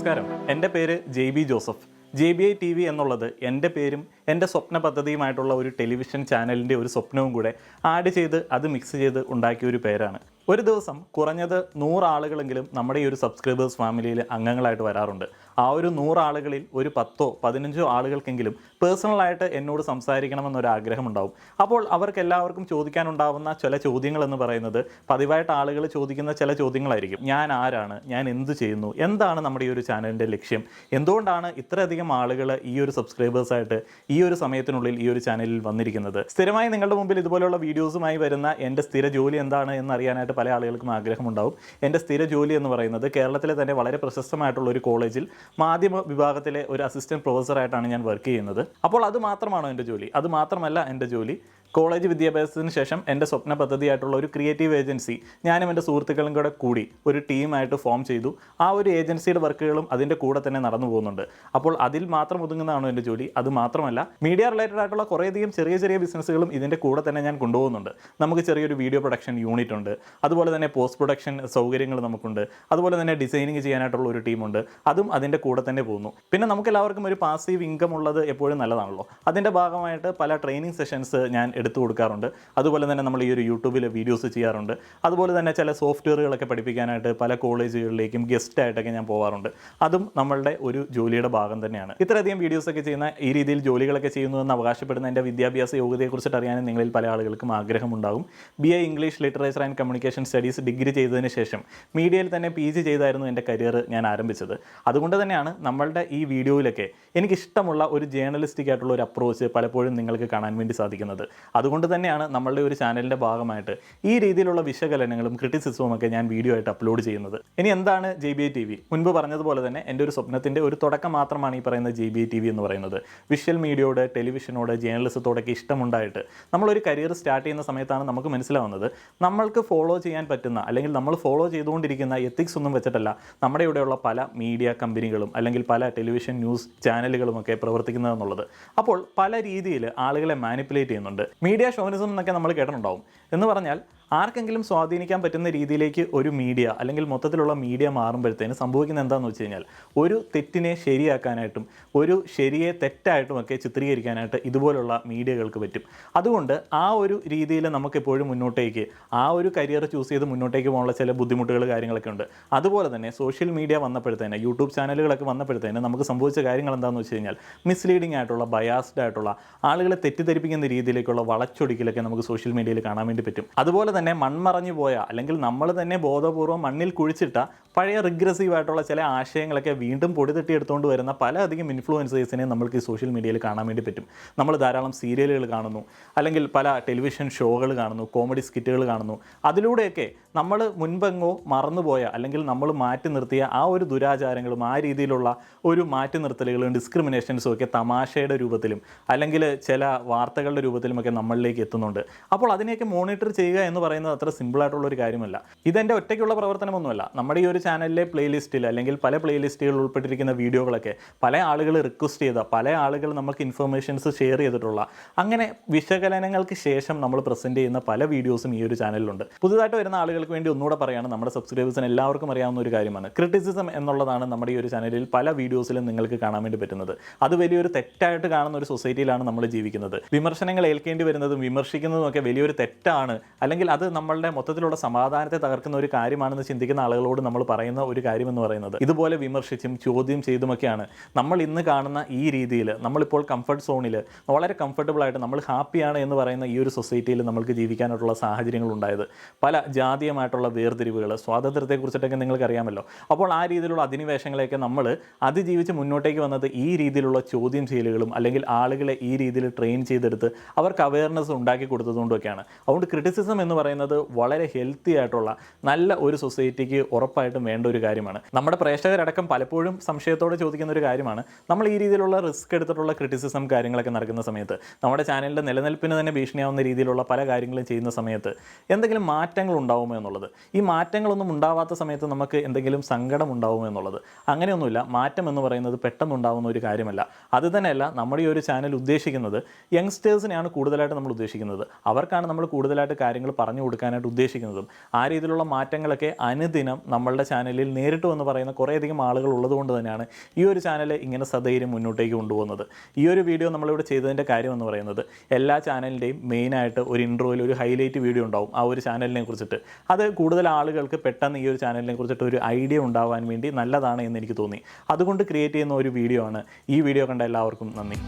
നമസ്കാരം, എൻ്റെ പേര് JB ജോസഫ്. JBI TV എന്നുള്ളത് എൻ്റെ പേരും എൻ്റെ സ്വപ്ന പദ്ധതിയുമായിട്ടുള്ള ഒരു ടെലിവിഷൻ ചാനലിൻ്റെ ഒരു സ്വപ്നവും കൂടെ ആഡ് ചെയ്ത് അത് മിക്സ് ചെയ്ത് ഉണ്ടാക്കിയ ഒരു പേരാണ്. ഒരു ദിവസം കുറഞ്ഞത് 100 ആളുകളെങ്കിലും നമ്മുടെ ഈ ഒരു സബ്സ്ക്രൈബേഴ്സ് ഫാമിലിയിൽ അംഗങ്ങളായിട്ട് വരാറുണ്ട്. ആ ഒരു 100 ആളുകളിൽ ഒരു 10ഓ 15ഓ ആളുകൾക്കെങ്കിലും പേഴ്സണലായിട്ട് എന്നോട് സംസാരിക്കണമെന്നൊരാഗ്രഹമുണ്ടാവും. അപ്പോൾ അവർക്ക് എല്ലാവർക്കും ചോദിക്കാനുണ്ടാവുന്ന ചില ചോദ്യങ്ങളെന്ന് പറയുന്നത് പതിവായിട്ട് ആളുകൾ ചോദിക്കുന്ന ചില ചോദ്യങ്ങളായിരിക്കും. ഞാൻ ആരാണ്, ഞാൻ എന്ത് ചെയ്യുന്നു, എന്താണ് നമ്മുടെ ഈ ഒരു ചാനലിൻ്റെ ലക്ഷ്യം, എന്തുകൊണ്ടാണ് ഇത്രയധികം ആളുകൾ ഈ ഒരു സബ്സ്ക്രൈബേഴ്സായിട്ട് ഈ ഒരു സമയത്തിനുള്ളിൽ ഈ ഒരു ചാനലിൽ വന്നിരിക്കുന്നത്, സ്ഥിരമായി നിങ്ങളുടെ മുമ്പിൽ ഇതുപോലെയുള്ള വീഡിയോസുമായി വരുന്ന എൻ്റെ സ്ഥിര ജോലി എന്താണ് എന്നറിയാനായിട്ട് പല ആളുകൾക്കും ആഗ്രഹമുണ്ടാവും. എൻ്റെ സ്ഥിര ജോലി എന്ന് പറയുന്നത് കേരളത്തിലെ തന്നെ വളരെ പ്രശസ്തമായിട്ടുള്ള ഒരു കോളേജിൽ മാധ്യമ വിഭാഗത്തിലെ ഒരു അസിസ്റ്റന്റ് പ്രൊഫസറായിട്ടാണ് ഞാൻ വർക്ക് ചെയ്യുന്നത്. അപ്പോൾ അത് മാത്രമാണോ എൻ്റെ ജോലി? അത് മാത്രമല്ല എൻ്റെ ജോലി. കോളേജ് വിദ്യാഭ്യാസത്തിന് ശേഷം എൻ്റെ സ്വപ്ന പദ്ധതിയായിട്ടുള്ള ഒരു ക്രിയേറ്റീവ് ഏജൻസി ഞാനും എൻ്റെ സുഹൃത്തുക്കളും കൂടെ കൂടി ഒരു ടീമായിട്ട് ഫോം ചെയ്തു. ആ ഒരു ഏജൻസിയുടെ വർക്കുകളും അതിൻ്റെ കൂടെ തന്നെ നടന്നു പോകുന്നുണ്ട്. അപ്പോൾ അതിൽ മാത്രം ഒതുങ്ങുന്നതാണോ എൻ്റെ ജോലി? അത് മാത്രമല്ല, മീഡിയ റിലേറ്റഡ് ആയിട്ടുള്ള കുറേയധികം ചെറിയ ചെറിയ ബിസിനസ്സുകളും ഇതിൻ്റെ കൂടെ തന്നെ ഞാൻ കൊണ്ടുപോകുന്നുണ്ട്. നമുക്ക് ചെറിയൊരു വീഡിയോ പ്രൊഡക്ഷൻ യൂണിറ്റ് ഉണ്ട്, അതുപോലെ തന്നെ പോസ്റ്റ് പ്രൊഡക്ഷൻ സൗകര്യങ്ങൾ നമുക്കുണ്ട്, അതുപോലെ തന്നെ ഡിസൈനിങ് ചെയ്യാനായിട്ടുള്ള ഒരു ടീമുണ്ട്, അതും അതിൻ്റെ കൂടെ തന്നെ പോകുന്നു. പിന്നെ നമുക്കെല്ലാവർക്കും ഒരു പാസീവ് ഇൻകം ഉള്ളത് എപ്പോഴും നല്ലതാണല്ലോ. അതിൻ്റെ ഭാഗമായിട്ട് പല ട്രെയിനിങ് സെഷൻസ് ഞാൻ എടുത്തു കൊടുക്കാറുണ്ട്. അതുപോലെ തന്നെ നമ്മൾ ഈ ഒരു യൂട്യൂബിൽ വീഡിയോസ് ചെയ്യാറുണ്ട്. അതുപോലെ തന്നെ ചില സോഫ്റ്റ്വെയറുകളൊക്കെ പഠിപ്പിക്കാനായിട്ട് പല കോളേജുകളിലേക്കും ഗസ്റ്റായിട്ടൊക്കെ ഞാൻ പോകാറുണ്ട്. അതും നമ്മളുടെ ഒരു ജോലിയുടെ ഭാഗം തന്നെയാണ്. ഇത്രയധികം വീഡിയോസൊക്കെ ചെയ്യുന്ന, ഈ രീതിയിൽ ജോലികളൊക്കെ ചെയ്യുന്നുവെന്ന് അവകാശപ്പെടുന്ന എൻ്റെ വിദ്യാഭ്യാസ യോഗ്യതയെക്കുറിച്ചിട്ട് അറിയാനും നിങ്ങളിൽ പല ആളുകൾക്കും ആഗ്രഹമുണ്ടാകും. BA English literature and communication studies degree ചെയ്തതിന് ശേഷം മീഡിയയിൽ തന്നെ PG ചെയ്തായിരുന്നു എൻ്റെ കരിയർ ഞാൻ ആരംഭിച്ചത്. അതുകൊണ്ട് തന്നെയാണ് നമ്മളുടെ ഈ വീഡിയോയിലൊക്കെ എനിക്കിഷ്ടമുള്ള ഒരു ജേർണലിസ്റ്റിക് ആയിട്ടുള്ള ഒരു അപ്രോച്ച് പലപ്പോഴും നിങ്ങൾക്ക് കാണാൻ വേണ്ടി സാധിക്കുന്നത്. അതുകൊണ്ട് തന്നെയാണ് നമ്മളുടെ ഒരു ചാനലിൻ്റെ ഭാഗമായിട്ട് ഈ രീതിയിലുള്ള വിശകലനങ്ങളും ക്രിറ്റിസിസവും ഒക്കെ ഞാൻ വീഡിയോ ആയിട്ട് അപ്ലോഡ് ചെയ്യുന്നത്. ഇനി എന്താണ് JBI TV? മുൻപ് പറഞ്ഞതുപോലെ തന്നെ എൻ്റെ ഒരു സ്വപ്നത്തിൻ്റെ ഒരു തുടക്കം മാത്രമാണ് ഈ പറയുന്ന JBI TV എന്ന് പറയുന്നത്. വിഷ്വൽ മീഡിയയോട്, ടെലിവിഷനോട്, ജേർണലിസത്തോടൊക്കെ ഇഷ്ടമുണ്ടായിട്ട് നമ്മളൊരു കരിയർ സ്റ്റാർട്ട് ചെയ്യുന്ന സമയത്താണ് നമുക്ക് മനസ്സിലാവുന്നത് നമ്മൾക്ക് ഫോളോ ചെയ്യാൻ പറ്റുന്ന, അല്ലെങ്കിൽ നമ്മൾ ഫോളോ ചെയ്തുകൊണ്ടിരിക്കുന്ന എത്തിക്സ് ഒന്നും വെച്ചിട്ടല്ല നമ്മുടെ ഇവിടെയുള്ള പല മീഡിയ കമ്പനികളും അല്ലെങ്കിൽ പല ടെലിവിഷൻ ന്യൂസ് ചാനലുകളുമൊക്കെ പ്രവർത്തിക്കുന്നതെന്നുള്ളത്. അപ്പോൾ പല രീതിയിൽ ആളുകളെ മാനിപ്പുലേറ്റ് ചെയ്യുന്നുണ്ട്. മീഡിയ ഷോവിനിസം എന്നൊക്കെ നമ്മൾ കേട്ടിട്ടുണ്ടാവും. എന്ന് പറഞ്ഞാൽ ആർക്കെങ്കിലും സ്വാധീനിക്കാൻ പറ്റുന്ന രീതിയിലേക്ക് ഒരു മീഡിയ അല്ലെങ്കിൽ മൊത്തത്തിലുള്ള മീഡിയ മാറുമ്പോഴത്തേന് സംഭവിക്കുന്നത് എന്താണെന്ന് വെച്ച് കഴിഞ്ഞാൽ ഒരു തെറ്റിനെ ശരിയാക്കാനായിട്ടും ഒരു ശരിയെ തെറ്റായിട്ടുമൊക്കെ ചിത്രീകരിക്കാനായിട്ട് ഇതുപോലുള്ള മീഡിയകൾക്ക് പറ്റും. അതുകൊണ്ട് ആ ഒരു രീതിയിൽ നമുക്കെപ്പോഴും മുന്നോട്ടേക്ക് ആ ഒരു കരിയർ ചൂസ് ചെയ്ത് മുന്നോട്ടേക്ക് പോകാനുള്ള ചില ബുദ്ധിമുട്ടുകൾ കാര്യങ്ങളൊക്കെ ഉണ്ട്. അതുപോലെ തന്നെ സോഷ്യൽ മീഡിയ വന്നപ്പോഴത്തേന്, യൂട്യൂബ് ചാനലുകളൊക്കെ വന്നപ്പോഴത്തേന് നമുക്ക് സംഭവിച്ച കാര്യങ്ങൾ എന്താണെന്ന് വെച്ച് കഴിഞ്ഞാൽ മിസ്ലീഡിംഗ് ആയിട്ടുള്ള, ബയാസ്ഡ് ആയിട്ടുള്ള, ആളുകളെ തെറ്റിദ്ധരിപ്പിക്കുന്ന രീതിയിലേക്കുള്ള വളച്ചൊടിക്കലൊക്കെ നമുക്ക് സോഷ്യൽ മീഡിയയിൽ കാണാൻ വേണ്ടി പറ്റും. അതുപോലെ തന്നെ മൺമറഞ്ഞു പോയ, അല്ലെങ്കിൽ നമ്മൾ തന്നെ ബോധപൂർവ്വം മണ്ണിൽ കുഴിച്ചിട്ട പഴയ റിഗ്രസീവ് ആയിട്ടുള്ള ചില ആശയങ്ങളൊക്കെ വീണ്ടും പൊടി തട്ടി എടുത്തുകൊണ്ട് വരുന്ന പലധികം ഇൻഫ്ലുവൻസേഴ്സിനെ നമ്മൾക്ക് ഈ സോഷ്യൽ മീഡിയയിൽ കാണാൻ വേണ്ടി പറ്റും. നമ്മൾ ധാരാളം സീരിയലുകൾ കാണുന്നു, അല്ലെങ്കിൽ പല ടെലിവിഷൻ ഷോകൾ കാണുന്നു, കോമഡി സ്കിറ്റുകൾ കാണുന്നു. അതിലൂടെയൊക്കെ നമ്മൾ മുൻപെങ്ങോ മറന്നുപോയ, അല്ലെങ്കിൽ നമ്മൾ മാറ്റി നിർത്തിയ ആ ഒരു ദുരാചാരങ്ങളും ആ രീതിയിലുള്ള ഒരു മാറ്റി നിർത്തലുകളും ഡിസ്ക്രിമിനേഷൻസും ഒക്കെ തമാശയുടെ രൂപത്തിലും അല്ലെങ്കിൽ ചില വാർത്തകളുടെ രൂപത്തിലുമൊക്കെ നമ്മളിലേക്ക് എത്തുന്നുണ്ട്. അപ്പോൾ അതിനെയൊക്കെ മോണിറ്റർ ചെയ്യുക എന്ന് പറയുന്നത് അത്ര സിമ്പിളായിട്ടുള്ളൊരു കാര്യമല്ല. ഇതെൻ്റെ ഒറ്റയ്ക്കുള്ള പ്രവർത്തനമൊന്നുമല്ല. നമ്മുടെ ഈ ഒരു ചാനലിലെ പ്ലേലിസ്റ്റിൽ, അല്ലെങ്കിൽ പല പ്ലേലിസ്റ്റുകളിൽ ഉൾപ്പെട്ടിരിക്കുന്ന വീഡിയോകളൊക്കെ പല ആളുകൾ റിക്വസ്റ്റ് ചെയ്ത, പല ആളുകൾ നമുക്ക് ഇൻഫർമേഷൻസ് ഷെയർ ചെയ്തിട്ടുള്ള, അങ്ങനെ വിശകലനങ്ങൾക്ക് ശേഷം നമ്മൾ പ്രസൻറ്റ് ചെയ്യുന്ന പല വീഡിയോസും ഈ ഒരു ചാനലിലുണ്ട്. പുതുതായിട്ട് വരുന്ന ആളുകൾക്ക് വേണ്ടി ഒന്നുകൂടെ പറയുകയാണ്, നമ്മുടെ സബ്സ്ക്രൈബേഴ്സിന് എല്ലാവർക്കും അറിയാവുന്ന ഒരു കാര്യമാണ് ക്രിറ്റിസിസം എന്നുള്ളതാണ്. നമ്മുടെ ഈ ഒരു ചാനലിൽ പല വീഡിയോസിലും നിങ്ങൾക്ക് കാണാൻ വേണ്ടി പറ്റുന്നത് അത് വലിയൊരു തെറ്റായിട്ട് കാണുന്ന ഒരു സൊസൈറ്റിയിലാണ് നമ്മൾ ജീവിക്കുന്നത്. വിമർശനങ്ങൾ ഏൽക്കേണ്ടി വരുന്നതും വിമർശിക്കുന്നതും ഒക്കെ വലിയൊരു തെറ്റാണ്, അല്ലെങ്കിൽ അത് നമ്മളുടെ മൊത്തത്തിലുള്ള സമാധാനത്തെ തകർക്കുന്ന ഒരു കാര്യമാണെന്ന് ചിന്തിക്കുന്ന ആളുകളോട് നമ്മൾ പറയുന്ന ഒരു കാര്യമെന്ന് പറയുന്നത് ഇതുപോലെ വിമർശിച്ചും ചോദ്യം ചെയ്തുമൊക്കെയാണ് നമ്മൾ ഇന്ന് കാണുന്ന ഈ രീതിയിൽ നമ്മളിപ്പോൾ കംഫർട്ട് സോണിൽ വളരെ കംഫർട്ടബിളായിട്ട് നമ്മൾ ഹാപ്പിയാണ് എന്ന് പറയുന്ന ഈ ഒരു സൊസൈറ്റിയിൽ നമ്മൾക്ക് ജീവിക്കാനായിട്ടുള്ള സാഹചര്യങ്ങൾ ഉണ്ടായത്. പല ജാതീയമായിട്ടുള്ള വേർതിരിവുകൾ, സ്വാതന്ത്ര്യത്തെക്കുറിച്ചിട്ടൊക്കെ നിങ്ങൾക്ക് അറിയാമല്ലോ. അപ്പോൾ ആ രീതിയിലുള്ള അധിനിവേശങ്ങളെയൊക്കെ നമ്മൾ അതിജീവിച്ച് മുന്നോട്ടേക്ക് വന്നത് ഈ രീതിയിലുള്ള ചോദ്യം ചെയ്യലുകളും, അല്ലെങ്കിൽ ആളുകളെ ഈ രീതിയിൽ ട്രെയിൻ ചെയ്തെടുത്ത് അവർക്ക് അവയർനെസ് ഉണ്ടാക്കി കൊടുത്തതുകൊണ്ടൊക്കെയാണ്. അതുകൊണ്ട് ക്രിറ്റിസിസം എന്ന് പറയുന്നത് വളരെ ഹെൽത്തി ആയിട്ടുള്ള നല്ല ഒരു സൊസൈറ്റിക്ക് ഉറപ്പായിട്ടും വേണ്ട ഒരു കാര്യമാണ്. നമ്മുടെ പ്രേക്ഷകരടക്കം പലപ്പോഴും സംശയത്തോടെ ചോദിക്കുന്ന ഒരു കാര്യമാണ്, നമ്മൾ ഈ രീതിയിലുള്ള റിസ്ക് എടുത്തിട്ടുള്ള ക്രിറ്റിസിസം കാര്യങ്ങളൊക്കെ നടക്കുന്ന സമയത്ത്, നമ്മുടെ ചാനലിൻ്റെ നിലനിൽപ്പിന് തന്നെ ഭീഷണിയാവുന്ന രീതിയിലുള്ള പല കാര്യങ്ങളും ചെയ്യുന്ന സമയത്ത് എന്തെങ്കിലും മാറ്റങ്ങൾ ഉണ്ടാവുമോ എന്നുള്ളത്. ഈ മാറ്റങ്ങളൊന്നും ഉണ്ടാവാത്ത സമയത്ത് നമുക്ക് എന്തെങ്കിലും സങ്കടം ഉണ്ടാവുമോ എന്നുള്ളത്. അങ്ങനെയൊന്നുമില്ല. മാറ്റം എന്ന് പറയുന്നത് പെട്ടെന്നുണ്ടാവുന്ന ഒരു കാര്യമല്ല. അത് തന്നെയല്ല നമ്മുടെ ഈ ഒരു ചാനൽ ഉദ്ദേശിക്കുന്നത് യങ്സ്റ്റേഴ്സിനെയാണ് കൂടുതലായിട്ട് നമ്മൾ ഉദ്ദേശിക്കുന്നത്. അവർക്കാണ് നമ്മൾ കൂടുതലായിട്ട് കാര്യങ്ങൾ പറഞ്ഞു പറഞ്ഞു കൊടുക്കാനായിട്ട് ഉദ്ദേശിക്കുന്നതും ആ രീതിയിലുള്ള മാറ്റങ്ങളൊക്കെ അനുദിനം നമ്മളുടെ ചാനലിൽ നേരിട്ട് വന്ന് പറയുന്ന കുറേയധികം ആളുകൾ ഉള്ളതുകൊണ്ട് തന്നെയാണ് ഈ ഒരു ചാനൽ ഇങ്ങനെ സധൈര്യം മുന്നോട്ടേക്ക് കൊണ്ടുപോകുന്നത്. ഈ ഒരു വീഡിയോ നമ്മളിവിടെ ചെയ്തതിൻ്റെ കാര്യം എന്ന് പറയുന്നത് എല്ലാ ചാനലിൻ്റെയും മെയിനായിട്ട് ഒരു ഇൻട്രോയിൽ ഒരു ഹൈലൈറ്റ് വീഡിയോ ഉണ്ടാവും ആ ഒരു ചാനലിനെ കുറിച്ചിട്ട്. അത് കൂടുതൽ ആളുകൾക്ക് പെട്ടെന്ന് ഈ ഒരു ചാനലിനെ കുറിച്ചിട്ട് ഒരു ഐഡിയ ഉണ്ടാവാൻ വേണ്ടി നല്ലതാണ് എന്ന് എനിക്ക് തോന്നി. അതുകൊണ്ട് ക്രിയേറ്റ് ചെയ്യുന്ന ഒരു വീഡിയോ ആണ്. ഈ വീഡിയോ കണ്ട എല്ലാവർക്കും നന്ദി.